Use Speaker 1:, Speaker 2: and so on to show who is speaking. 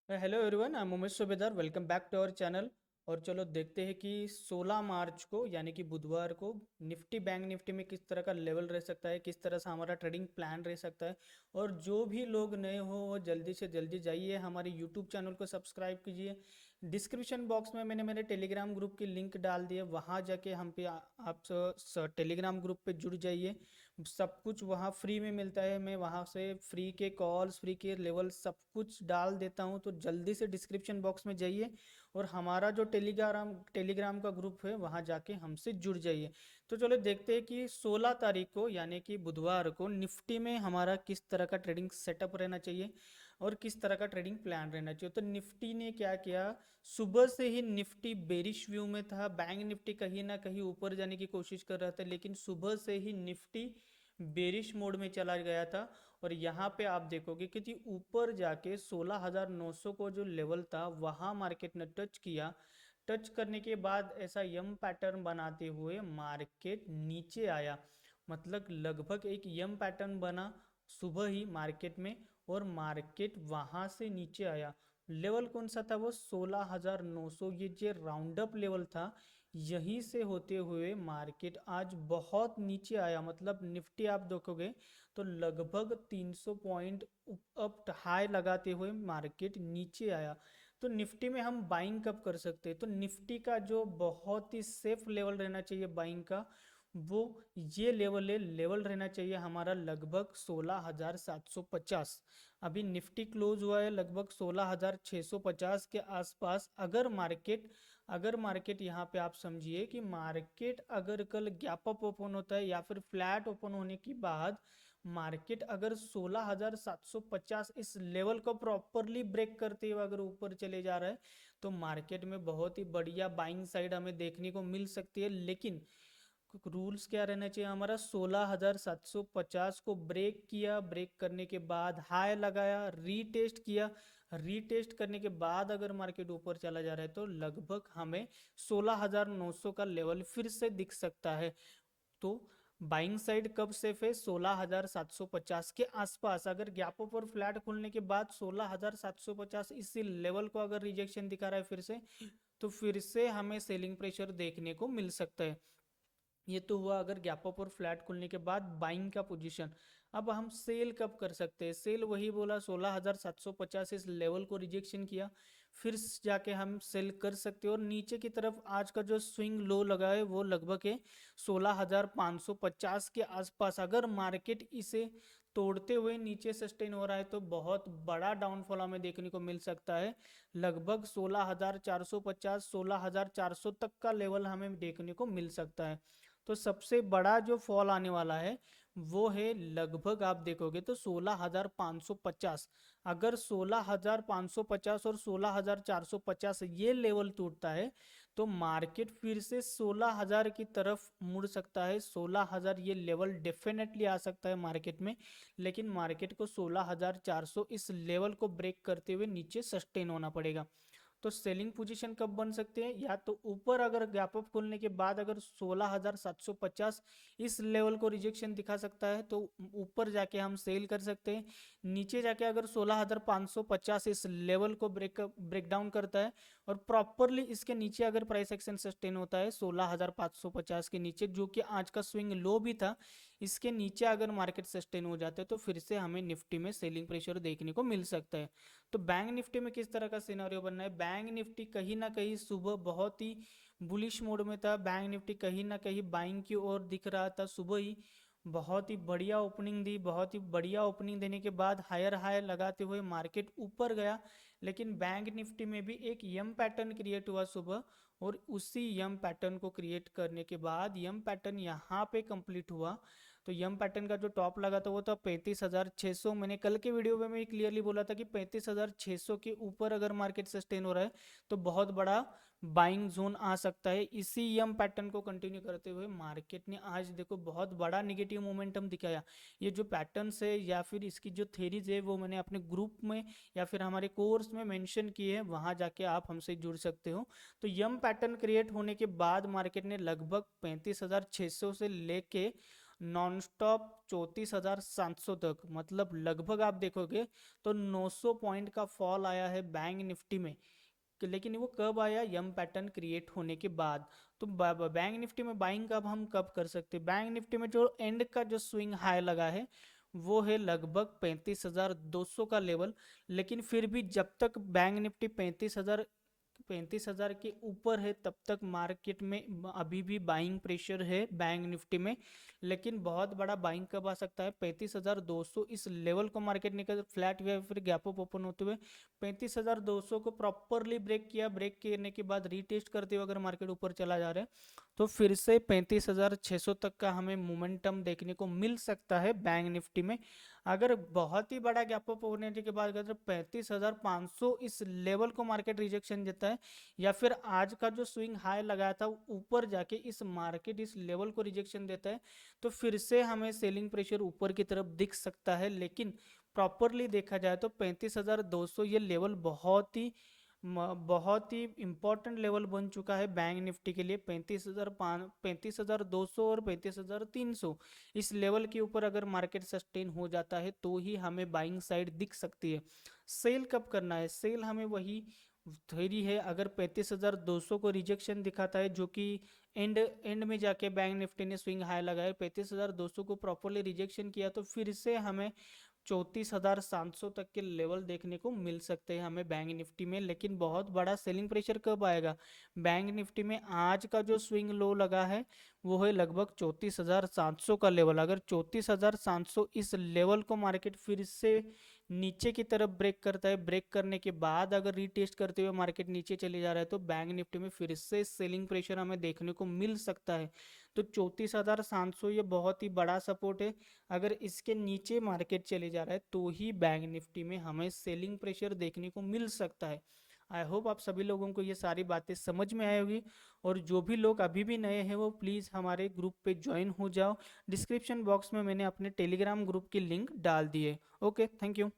Speaker 1: Hello everyone, I am Umesh Subedar. Welcome back to our channel. और चलो देखते हैं कि 16 मार्च को यानी कि बुधवार को निफ्टी बैंक निफ्टी में किस तरह का लेवल रह सकता है, किस तरह से हमारा ट्रेडिंग प्लान रह सकता है। और जो भी लोग नए हो वो जल्दी से जल्दी जाइए हमारे यूट्यूब चैनल को सब्सक्राइब कीजिए। डिस्क्रिप्शन बॉक्स में मैंने मेरे टेलीग्राम ग्रुप की लिंक डाल दी है, वहाँ जाके हम पे आप टेलीग्राम ग्रुप पे जुड़ जाइए। सब कुछ वहाँ फ्री में मिलता है। मैं वहाँ से फ्री के कॉल्स, फ्री के लेवल सब कुछ डाल देता हूँ। तो जल्दी से डिस्क्रिप्शन बॉक्स में जाइए और हमारा जो टेलीग्राम का ग्रुप है वहाँ जाके हमसे जुड़ जाइए। तो चलो देखते हैं कि 16 तारीख को यानी कि बुधवार को निफ्टी में हमारा किस तरह का ट्रेडिंग सेटअप रहना चाहिए और किस तरह का ट्रेडिंग प्लान रहना चाहिए। तो निफ्टी ने क्या किया, सुबह से ही निफ्टी बेरिश व्यू में था। बैंक निफ्टी कहीं ना कहीं ऊपर जाने की कोशिश कर रहा था, लेकिन सुबह से ही निफ्टी बेरिश मोड में चला गया था। और यहाँ पे आप देखोगे कि ऊपर जाके 16,900 को जो लेवल था वहाँ मार्केट ने टच किया। टच करने के बाद ऐसा यम पैटर्न बनाते हुए मार्केट नीचे आया। मतलब लगभग एक यम पैटर्न बना सुबह ही मार्केट में, और मार्केट वहाँ से नीचे आया। लेवल कौन सा था वो 16,900, ये जो राउंड अप लेवल था। यहीं से होते हुए मार्केट आज बहुत नीचे आया। मतलब निफ्टी आप देखोगे तो लगभग 300 पॉइंट अप हाई लगाते हुए मार्केट नीचे आया। तो निफ्टी में हम बाइंग कब कर सकते हैं? तो निफ्टी का जो बहुत ही सेफ लेवल रहना चाहिए बाइंग का, वो ये लेवल है। लेवल रहना चाहिए हमारा लगभग 16,750। अभी निफ्टी क्लोज हुआ है लगभग 16,650 के आसपास। अगर मार्केट यहाँ पे आप समझिए कि मार्केट अगर कल गैप अप ओपन होता है या फिर फ्लैट ओपन होने के बाद मार्केट अगर 16,750 इस लेवल को प्रॉपरली ब्रेक करते हुए अगर ऊपर चले जा रहा है, तो मार्केट में बहुत ही बढ़िया बाइंग साइड हमें देखने को मिल सकती है। लेकिन रूल्स क्या रहना चाहिए हमारा, 16,750 को ब्रेक किया, ब्रेक करने के बाद हाई लगाया, रीटेस्ट किया। रीटेस्ट करने के बाद अगर मार्केट ऊपर चला जा रहा है तो लगभग हमें 16,900 का लेवल फिर से दिख सकता है। तो बाइंग साइड कब सेफ है? 16,750 के आसपास। अगर गैप अप और फ्लैट खुलने के बाद 16,750 इसी लेवल को अगर रिजेक्शन दिखा रहा है फिर से हमें सेलिंग प्रेशर देखने को मिल सकता है। ये तो हुआ अगर गैप अप और फ्लैट खुलने के बाद बाइंग का पोजीशन। अब हम सेल कब कर सकते हैं? सेल वही बोला, 16,750 इस लेवल को रिजेक्शन किया, फिर जाके हम सेल कर सकते हैं। और नीचे की तरफ आज का जो स्विंग लो लगा है वो लगभग है 16,550 के आसपास। अगर मार्केट इसे तोड़ते हुए नीचे सस्टेन हो रहा है तो बहुत बड़ा डाउनफॉल हमें देखने को मिल सकता है। लगभग 16,450 16,400 तक का लेवल हमें देखने को मिल सकता है। तो सबसे बड़ा जो फॉल आने वाला है वो है लगभग आप देखोगे तो 16,550। अगर 16,550 और 16,450 ये लेवल टूटता है तो मार्केट फिर से 16,000 की तरफ मुड़ सकता है। 16,000 ये लेवल डेफिनेटली आ सकता है मार्केट में, लेकिन मार्केट को 16,400 इस लेवल को ब्रेक करते हुए नीचे सस्टेन होना पड़ेगा। तो सेलिंग पोजीशन कब बन सकते हैं? या तो ऊपर अगर गैप अप खोलने के बाद अगर 16,750 इस लेवल को रिजेक्शन दिखा सकता है तो ऊपर जाके हम सेल कर सकते हैं। नीचे जाके अगर 16,550 इस लेवल को ब्रेक डाउन करता है और प्रॉपरली इसके नीचे अगर प्राइस एक्शन सस्टेन होता है 16,550 के नीचे, जो कि आज का स्विंग लो भी था, इसके नीचे अगर मार्केट सस्टेन हो जाता है तो फिर से हमें निफ्टी में सेलिंग प्रेशर देखने को मिल सकता है। तो बैंक निफ्टी में किस तरह का सिनेरियो बनना है? बैंक निफ्टी कहीं ना कहीं सुबह बहुत ही बुलिश मोड में था। बैंक निफ्टी कहीं ना कहीं बाइंग की ओर दिख रहा था। सुबह ही बहुत ही बढ़िया ओपनिंग दी, बहुत ही बढ़िया ओपनिंग देने के बाद हायर हाई लगाते हुए मार्केट ऊपर गया। लेकिन बैंक निफ्टी में भी एक यम पैटर्न क्रिएट हुआ सुबह, और उसी यम पैटर्न को क्रिएट करने के बाद यम पैटर्न यहाँ पे कंप्लीट हुआ। तो यम पैटर्न का जो टॉप लगा था वो था 35,600। मैंने कल के वीडियो में मैं क्लियरली बोला था कि 35,600 के ऊपर अगर मार्केट सस्टेन हो रहा है तो बहुत बड़ा बाइंग जोन आ सकता है। इसी यम पैटर्न को कंटिन्यू करते हुए मार्केट ने आज देखो बहुत बड़ा निगेटिव मोमेंटम दिखाया। ये जो पैटर्न्स है या फिर इसकी जो थेरीज है वो मैंने अपने ग्रुप में या फिर हमारे कोर्स में मेंशन किए हैं, वहां जाके आप हमसे जुड़ सकते हो। तो यम पैटर्न क्रिएट होने के बाद मार्केट ने लगभग 35,600 से लेके नॉन स्टॉप 34,700 तक, मतलब लगभग आप देखोगे तो 900 पॉइंट का फॉल आया है बैंक निफ्टी में। लेकिन वो कब आया? यम पैटर्न क्रिएट होने के बाद। तो बैंक निफ्टी में बाइंग कब हम कब कर सकते हैं? बैंक निफ्टी में जो एंड का जो स्विंग हाई लगा है वो है लगभग 35,200 का लेवल। लेकिन फिर भी जब तक बैंक निफ्टी 35,000 के ऊपर है तब तक मार्केट में अभी भी बाइंग प्रेशर है बैंक निफ्टी में। लेकिन बहुत बड़ा बाइंग कब आ सकता है? 35,200 इस लेवल को मार्केट निकल फ्लैट हुआ, फिर गैप अप ओपन होते हुए 35,200 को प्रॉपरली ब्रेक किया। ब्रेक करने के बाद रीटेस्ट करते हुए अगर मार्केट ऊपर चला जा रहा है तो फिर से 35,600 तक का हमें मोमेंटम देखने को मिल सकता है बैंक निफ्टी में। अगर बहुत ही बड़ा गैप अप होने के बाद अगर 35,500 इस लेवल को मार्केट रिजेक्शन देता है, या फिर आज का जो स्विंग हाई लगाया था ऊपर जाके इस मार्केट इस लेवल को रिजेक्शन देता है, तो फिर से हमें सेलिंग प्रेशर ऊपर की तरफ दिख सकता है। लेकिन प्रॉपरली देखा जाए तो 35,200 ये लेवल बहुत ही इंपॉर्टेंट लेवल बन चुका है बैंक निफ्टी के लिए। 35,200 और 35,300 इस लेवल के ऊपर अगर मार्केट सस्टेन हो जाता है तो ही हमें बाइंग साइड दिख सकती है। सेल कब करना है? सेल हमें वही थ्योरी है, अगर 35,200 को रिजेक्शन दिखाता है जो कि एंड में जाके बैंक निफ्टी ने स्विंग हाई लगाया, 35,200 को प्रॉपरली रिजेक्शन किया तो फिर से हमें 34,700 तक के लेवल देखने को मिल सकते हैं हमें बैंक निफ्टी में। लेकिन बहुत बड़ा सेलिंग प्रेशर कब आएगा बैंक निफ्टी में? आज का जो स्विंग लो लगा है वो है लगभग 34,700 का लेवल। अगर 34,700 इस लेवल को मार्केट फिर से नीचे की तरफ ब्रेक करता है, ब्रेक करने के बाद अगर रीटेस्ट करते हुए मार्केट नीचे चले जा रहा है तो बैंक निफ्टी में फिर से सेलिंग प्रेशर हमें देखने को मिल सकता है। तो 34,700 ये बहुत ही बड़ा सपोर्ट है। अगर इसके नीचे मार्केट चले जा रहा है तो ही बैंक निफ्टी में हमें सेलिंग प्रेशर देखने को मिल सकता है। आई होप आप सभी लोगों को ये सारी बातें समझ में आई होगी। और जो भी लोग अभी भी नए हैं वो प्लीज़ हमारे ग्रुप पे ज्वाइन हो जाओ। डिस्क्रिप्शन बॉक्स में मैंने अपने टेलीग्राम ग्रुप की लिंक डाल दी है। Okay, thank you.